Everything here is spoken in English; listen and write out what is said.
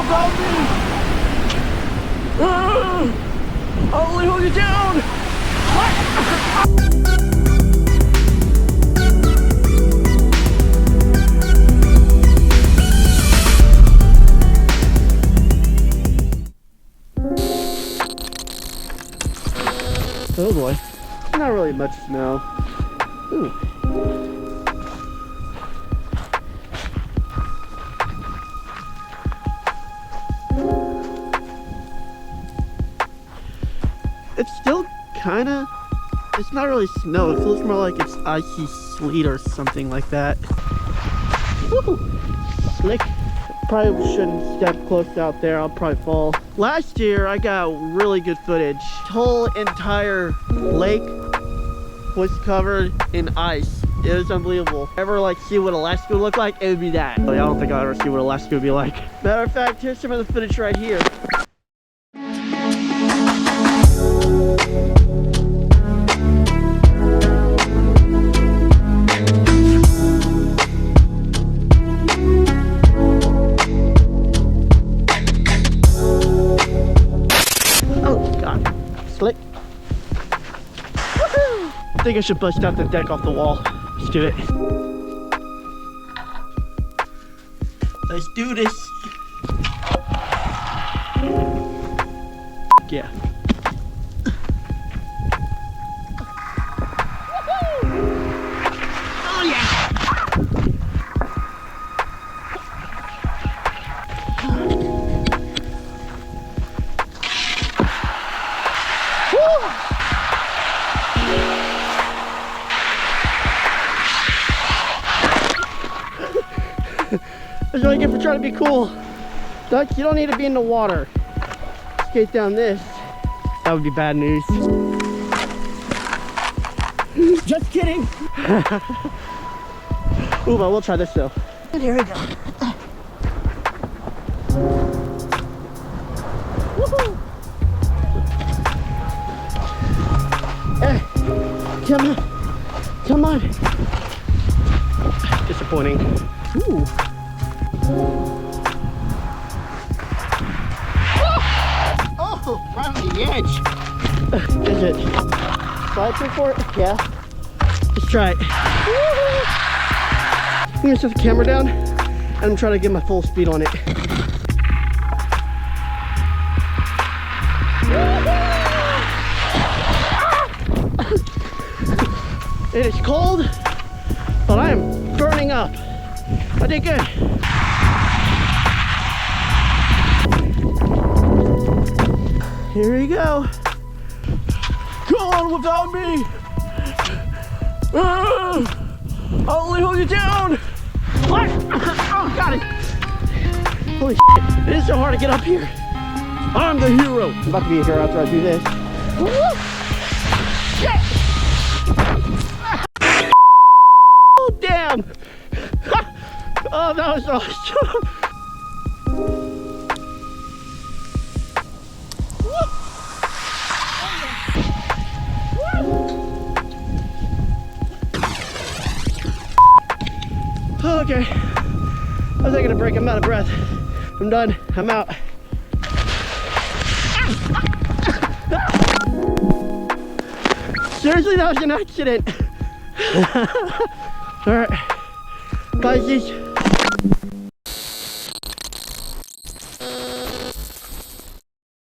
without me. I'll only hold you down. Oh boy, not really much snow. Ooh. It's still kinda, it's not really snow. It feels more like it's icy sleet or something like that. Woo! Slick. Probably shouldn't step close out there. I'll probably fall. Last year I got really good footage. The whole entire lake was covered in ice. It was unbelievable. Ever like see what Alaska would look like? It would be that. But I don't think I'll ever see what Alaska would be like. Matter of fact, here's some of the footage right here. Slick. Woohoo! I think I should bust out the deck off the wall. Let's do it. Let's do this. Yeah. Oh yeah! That's what I get for trying to be cool. Duck, you don't need to be in the water. Skate down this. That would be bad news. Just kidding. Ooh, but we'll try this though. And here we go. Woohoo! Hey, come on. Come on. Disappointing. Ooh. Oh, right on the edge. Is it? Slide through for it? Yeah. Let's try it. I'm gonna set the camera down and I'm trying to get my full speed on it. It is cold, but I am burning up. I did good. Here we go. Go on without me. I'll only hold you down. What? Oh, got it. Holy shit. It is so hard to get up here. I'm the hero. I'm about to be a hero after I do this. Shit. Oh, damn. Oh, that was awesome. Okay, I was taking a break. I'm out of breath. I'm done. I'm out. Seriously, that was an accident. All right, bye, Zeus.